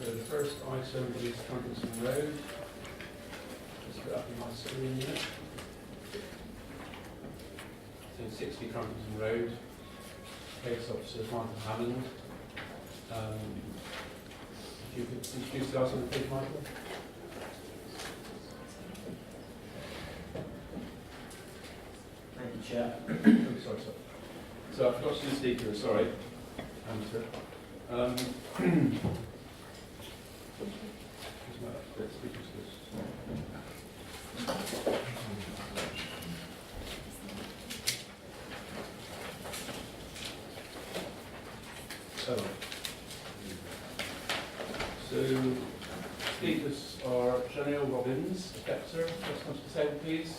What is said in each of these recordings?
So the first item is Trumpington Road. Just put up in my screen here. So 60 Trumpington Road. Case Officer Michael Hammond. If you could introduce the item, please, Michael. Thank you, Chair. Sorry. So I forgot to do the speaker, sorry. So speakers are Janelle Robbins, Dexter, let's come to the table, please.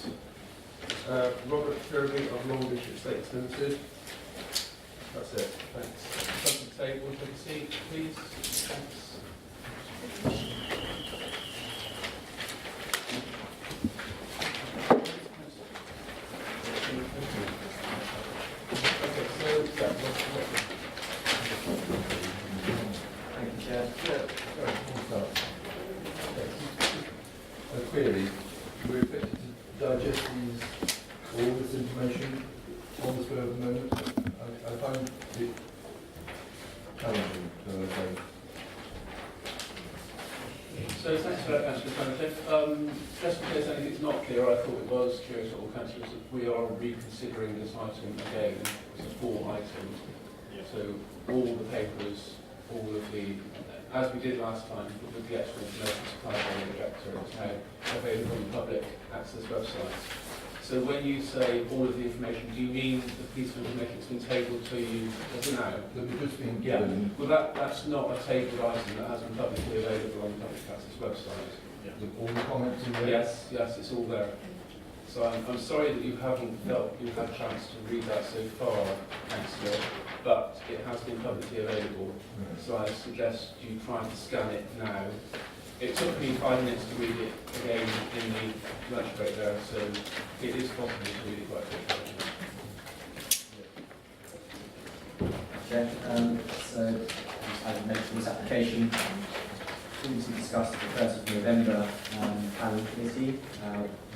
Robert Kirby of Long Bishop Estates Limited. That's it, thanks. Come to the table, take a seat, please. Thanks. Thank you, Chair. A query. We're expected to digest all this information on the spur of the moment. I find it challenging to say. So thanks for that, Councillor Cunliffe. Just in case anything's not clear, I thought it was clear to all councillors that we are reconsidering this item again. It's a full item. So all the papers, all of the, as we did last time, with the extra information supplied by the director, it's now available on the public access website. So when you say all of the information, do you mean the piece of information that's been tabled to you now? That we've just been given. Well, that's not a tabled item that has been publicly available on the public access website. With all the comments in there? Yes, it's all there. So I'm sorry that you haven't felt you've had a chance to read that so far, Councillor, but it has been publicly available. So I suggest you try to scan it now. It took me 5 minutes to read it again in the lunch break there, so it is possible to read it quite quickly. Chair, so as I mentioned, this application previously discussed at the 1st of November planning committee,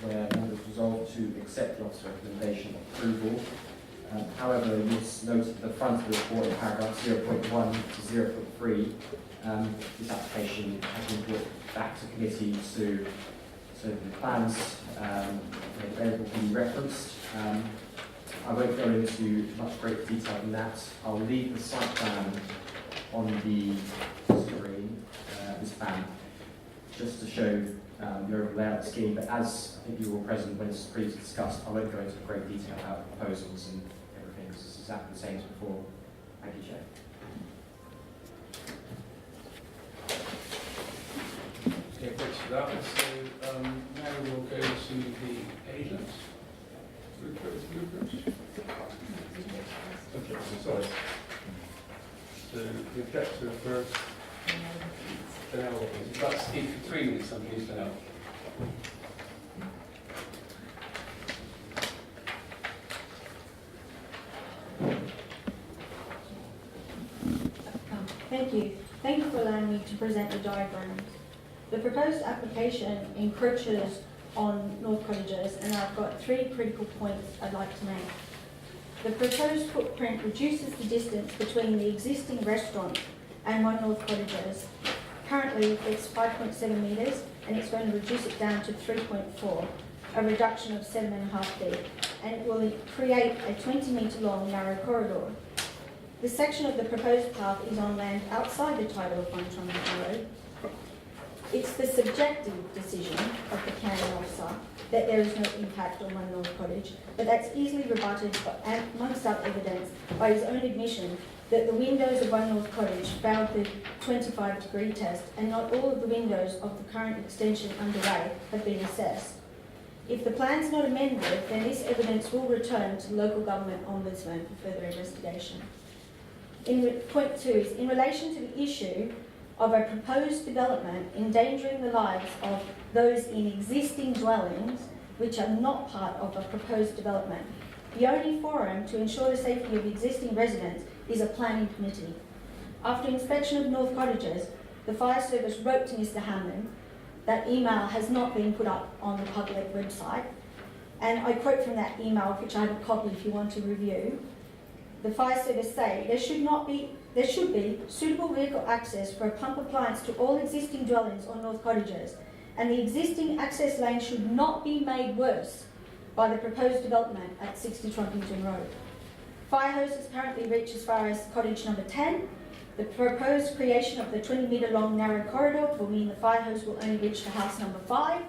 where members resolved to accept the officer's recommendation of approval. However, you'll note at the front of the report in paragraph 0.1 to 0.3, this application has been brought back to committee so the plans available can be referenced. I won't go into much greater detail than that. I'll leave the site plan on the screen, this plan, just to show the overall layout scheme, but as I think you were present when it's previously discussed, I won't go into great detail about the proposals and everything, because it's exactly the same as before. Thank you, Chair. Okay, thanks for that. So now we'll go to the agent. Okay, sorry. So the objector first. That's speak for 3 minutes, then please, Janelle. Thank you. Thank you for allowing me to present the diagrams. The proposed application encroaches on North Cottages, and I've got 3 critical points I'd like to make. The proposed footprint reduces the distance between the existing restaurant and One North Cottages. Currently, it's 5.7 metres, and it's going to reduce it down to 3.4, a reduction of 7.5 feet, and it will create a 20-metre long narrow corridor. The section of the proposed path is on land outside the title of One Trumpington Road. It's the subjective decision of the planning officer that there is no impact on One North Cottage, but that's easily rebutted, amongst other evidence, by his own admission that the windows of One North Cottage failed the 25-degree test, and not all of the windows of the current extension underway have been assessed. If the plan's not amended, then this evidence will return to the local government ombudsman for further investigation. Point 2 is in relation to the issue of a proposed development endangering the lives of those in existing dwellings which are not part of a proposed development. The only forum to ensure the safety of existing residents is a planning committee. After inspection of North Cottages, the fire service wrote to Mr. Hammond. That email has not been put up on the public website. And I quote from that email, which I have a copy if you want to review. The fire service say there should be suitable vehicle access for a pump appliance to all existing dwellings on North Cottages, and the existing access lane should not be made worse by the proposed development at 60 Trumpington Road. Fire hoses currently reach as far as cottage number 10. The proposed creation of the 20-metre long narrow corridor will mean the fire hose will only reach to house number 5.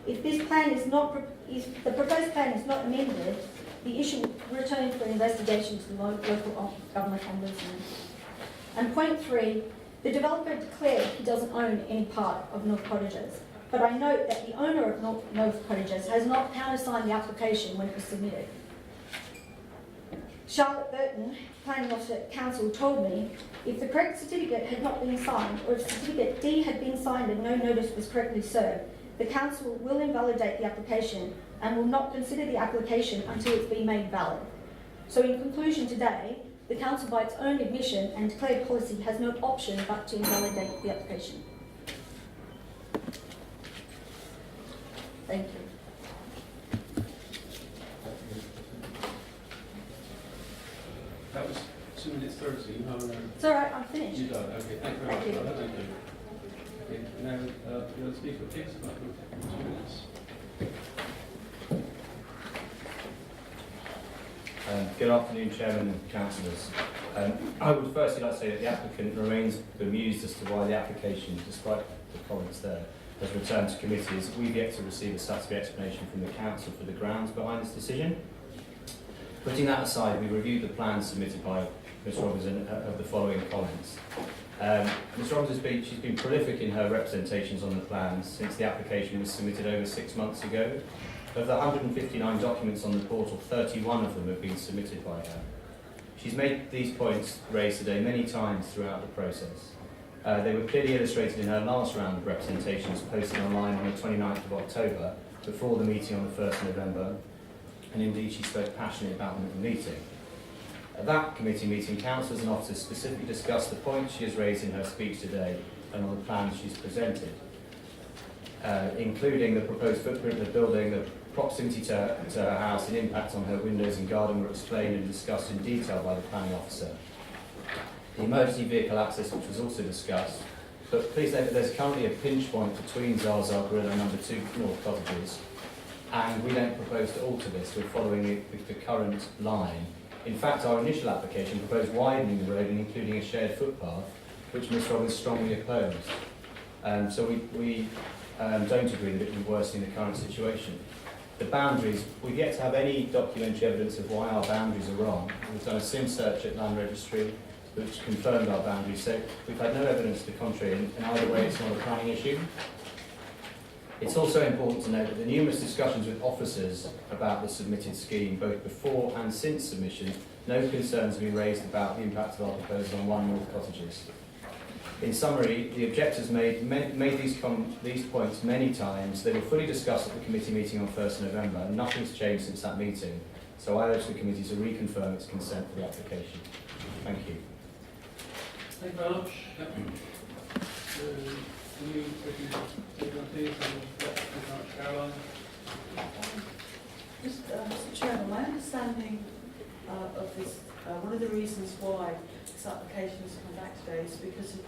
If the proposed plan is not amended, the issue will return for investigation to the local government ombudsman. And point 3, the developer declared he doesn't own any part of North Cottages, but I note that the owner of North Cottages has not countersigned the application when it was submitted. Charlotte Burton, Planning Officer at Council, told me if the correct certificate had not been signed, or if certificate D had been signed and no notice was correctly served, the Council will invalidate the application and will not consider the application until it's been made valid. So in conclusion today, the Council by its own admission and declared policy has no option but to invalidate the application. Thank you. That was 2 minutes 30. It's all right, I'm finished. You done. Okay, thank you very much. Thank you. Thank you. Okay, now, the speaker, please, about 2 minutes. Good afternoon, Chairman and Councillors. I would firstly like to say that the applicant remains bemused as to why the application, despite the comments there, has returned to committee, as we've yet to receive a satisfactory explanation from the Council for the grounds behind this decision. Putting that aside, we reviewed the plans submitted by Ms Robinson of the following comments. Ms Robinson, she's been prolific in her representations on the plans since the application was submitted over 6 months ago. Of the 159 documents on the portal, 31 of them have been submitted by her. She's made these points raised today many times throughout the process. They were clearly illustrated in her last round of representations posted online on the 29th of October, before the meeting on the 1st of November, and indeed she spoke passionately about them at the meeting. At that committee meeting, councillors and officers specifically discussed the points she has raised in her speech today and on the plans she's presented, including the proposed footprint of the building, the proximity to her house and impact on her windows and garden were explained and discussed in detail by the planning officer. The emergency vehicle access, which was also discussed, but please note that there's currently a pinch point between Zahza Gorilla number 2 North Cottages, and we don't propose to alter this. We're following the current line. In fact, our initial application proposed widening the road and including a shared footpath, which Ms Robbins strongly opposed. So we don't agree that it would worsen the current situation. The boundaries, we've yet to have any documentary evidence of why our boundaries are wrong. We've done a SIM search at Land Registry, which confirmed our boundaries, so we've had no evidence to the contrary, and either way it's not a planning issue. It's also important to note that the numerous discussions with officers about the submitted scheme, both before and since submission, no concerns have been raised about the impact of our proposal on 1 North Cottages. In summary, the objectors made these points many times. They were fully discussed at the committee meeting on 1st November, and nothing's changed since that meeting. So I urge the committee to reconfirm its consent for the application. Thank you. Thank you very much. Yep. Can you take on please? Thank you very much, Caroline. Mr Chairman, my understanding of this, one of the reasons why this application has come back today is because of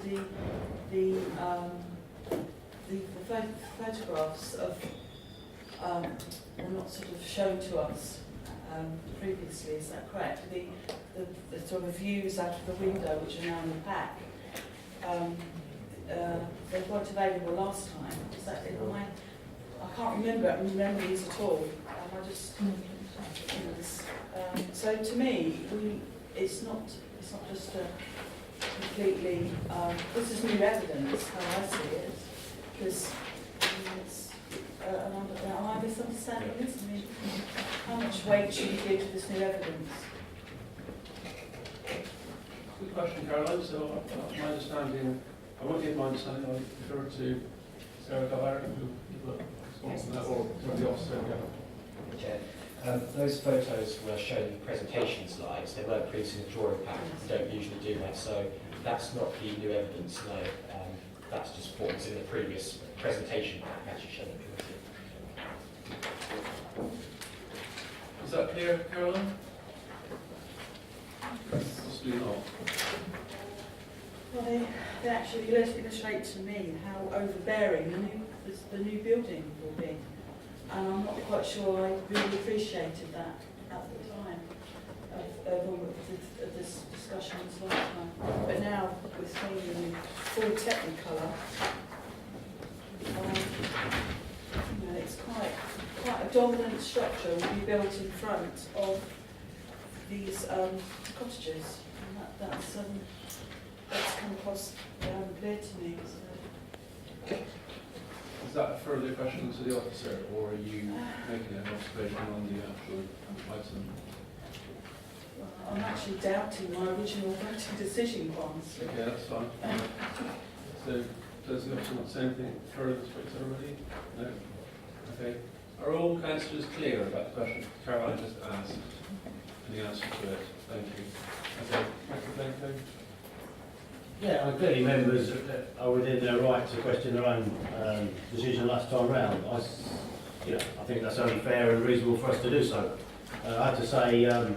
the photographs of were not sort of shown to us previously. Is that correct? The sort of views out of the window, which are now in the pack, they weren't available last time. Is that it? I can't remember these at all. I just, so to me, it's not just a completely. This is new evidence, how I see it, because it's. Am I misunderstanding this? I mean, how much weight should you give to this new evidence? Good question, Caroline. So my understanding, I won't give my understanding, I'll refer to Sarah Gallagher, who will respond to that, or to the officer. Chair. Those photos were shown in presentation slides. They weren't printed in the drawing pack. We don't usually do that. So That's not the new evidence, no. That's just what was in the previous presentation that actually showed the committee. Is that clear, Caroline? Possibly not. Well, they actually illustrate to me how overbearing the new building will be. And I'm not quite sure I really appreciated that at the time of this discussion last time. But now, with seeing the new full Technicolor, it's quite a dominant structure will be built in front of these cottages. And that's come across clear to me. So. Is that a further question to the officer, or are you making an observation on the actual item? Well, I'm actually doubting my original voting decision once. Okay, that's fine. So, does the officer want to say anything further to speak to everybody? No? Okay. Are all councillors clear about the question Caroline just asked and the answer to it? Thank you. Okay, Michael Blanco? Yeah, and clearly members are within their right to question their own decision last time round. I think that's only fair and reasonable for us to do so. I have to say, I've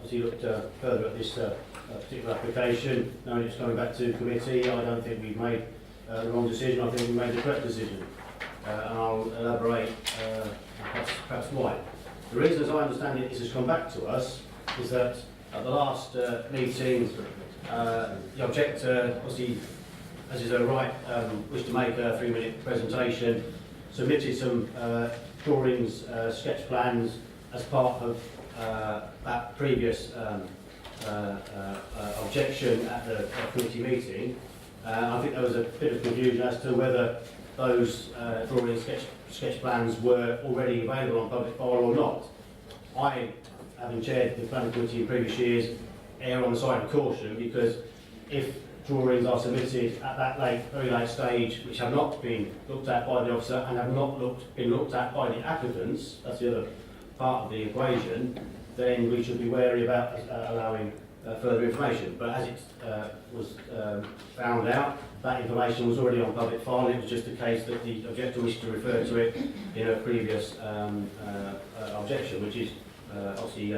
obviously looked further at this particular application, knowing it's coming back to committee. I don't think we've made the wrong decision. I think we made the correct decision, and I'll elaborate perhaps why. The reason, as I understand it, this has come back to us is that at the last meeting, the objector, obviously, as is her right, wished to make a 3-minute presentation, submitted some drawings, sketch plans as part of that previous objection at the committee meeting. I think there was a bit of confusion as to whether those drawings, sketch plans were already available on public file or not. I, having chaired the planning committee in previous years, err on the side of caution, because if drawings are submitted at that very late stage, which have not been looked at by the officer and have not been looked at by the applicants, that's the other part of the equation, then we should be wary about allowing further information. But as it was found out, that information was already on public file. It was just a case that the objector wished to refer to it in a previous objection, which is obviously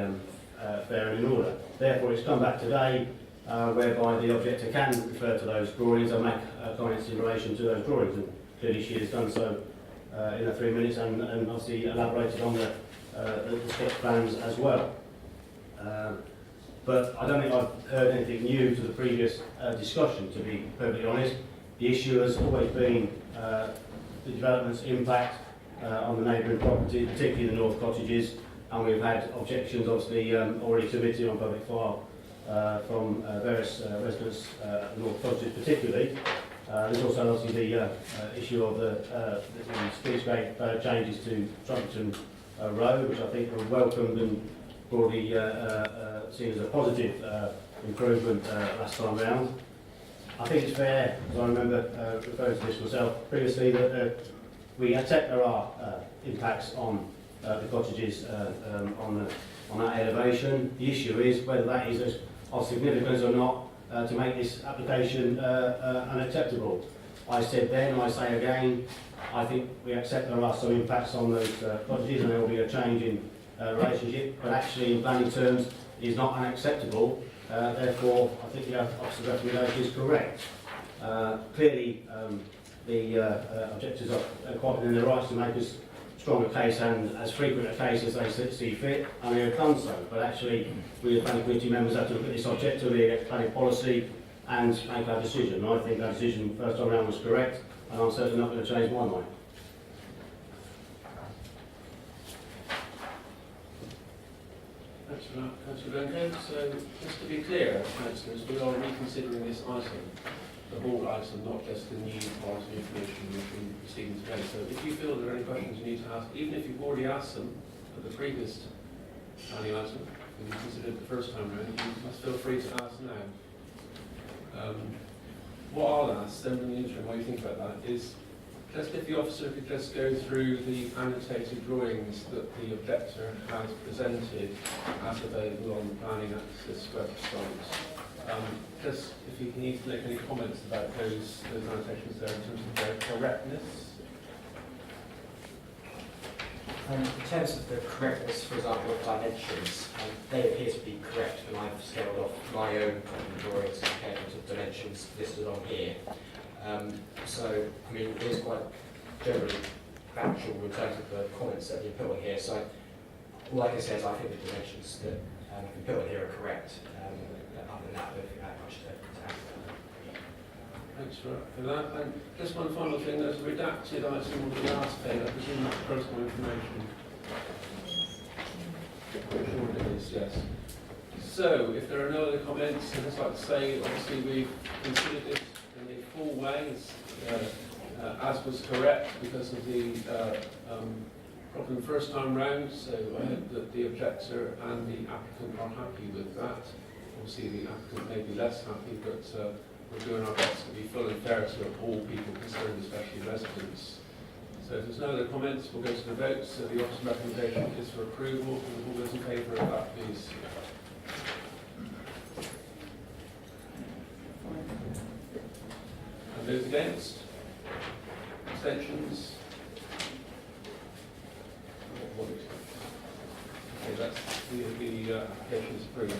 fair and in order. Therefore, it's come back today, whereby the objector can refer to those drawings and make comments in relation to those drawings. And clearly, she has done so in her 3 minutes, and obviously elaborated on the sketch plans as well. But I don't think I've heard anything new to the previous discussion, to be perfectly honest. The issue has always been the development's impact on the neighbouring property, particularly the North Cottages, and we've had objections obviously already submitted on public file from various residents at the North Cottages particularly. There's also obviously the issue of the streetscape changes to Trumpington Road, which I think were welcomed and broadly seen as a positive improvement last time round. I think it's fair, as I remember referring to this myself previously, that we accept there are impacts on the cottages on that elevation. The issue is whether that is of significance or not to make this application unacceptable. I said then, I say again, I think we accept there are some impacts on those cottages and there will be a change in relationship, but actually in planning terms is not unacceptable. Therefore, I think the officer's recommendation is correct. Clearly, the objectors are quite within their rights to make as strong a case and as frequent a case as they see fit, and they have done so. But actually, we as planning committee members have to look at this objectively against planning policy and make our decision. And I think that decision first time around was correct, and I'm certainly not going to change my mind. Thanks for that, Councillor Blanco. So, just to be clear, councillors, we are reconsidering this item, the whole item, not just the new part of information we've been receiving today. So, if you feel there are any questions you need to ask, even if you've already asked them at the previous planning item, and you considered the first time around, you must feel free to ask now. What I'll ask, then in the interim, what you think about that, is Just if the officer could just go through the annotated drawings that the objector has presented as available on the Planning Access website. Just if you need to make any comments about those annotations there in terms of their correctness. In terms of the correctness, for example, of dimensions, they appear to be correct when I've scaled off my own drawings compared to the dimensions listed on here. So, I mean, it is quite generally factual in terms of the comments that have been put on here. So, all I can say is I think the dimensions that have been put on here are correct. Other than that, I don't think I have much to add. Thanks for that. And just one final thing, there's a redacted item on the last page, I presume that's personal information. I'm sure it is, yes. So, if there are no other comments, I'd just like to say, obviously we've considered this in a full way, as was correct because of the problem first time round, so I hope that the objector and the applicant are happy with that. Obviously the applicant may be less happy, but we're doing our best to be full and fair to all people concerned, especially residents. So if there's no other comments, we'll go to the vote. So the officer's recommendation is for approval. And all those in favour of that, please. And those against? Abstentions? Okay, that's the application is approved.